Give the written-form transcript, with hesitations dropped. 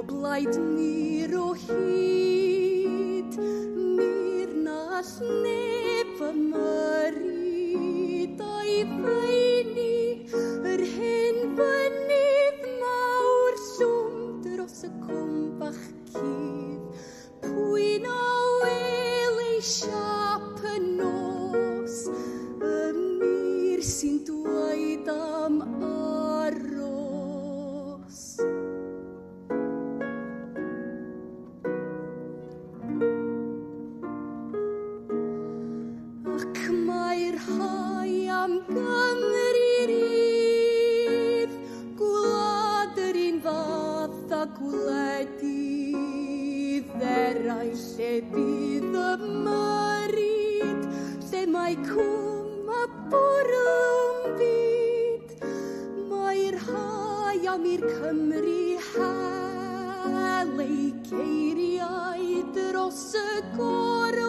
blaid mir o hyd, mir na sneb fy myryd o'i feini, yr hen fynydd mawr swm dros y cwm bach cudd. Pwy na wel ei siap y nos, y mir sy'n dweud am aros. Ac mae'r rhai am Gymru rydd, gwlad yr un fath a gwledydd, eraill lle bydd y myryd, lle mae cwm a bwrlwm byd. Mae'r rhai am i'r Cymru hel ei ceiriau dros y gorau,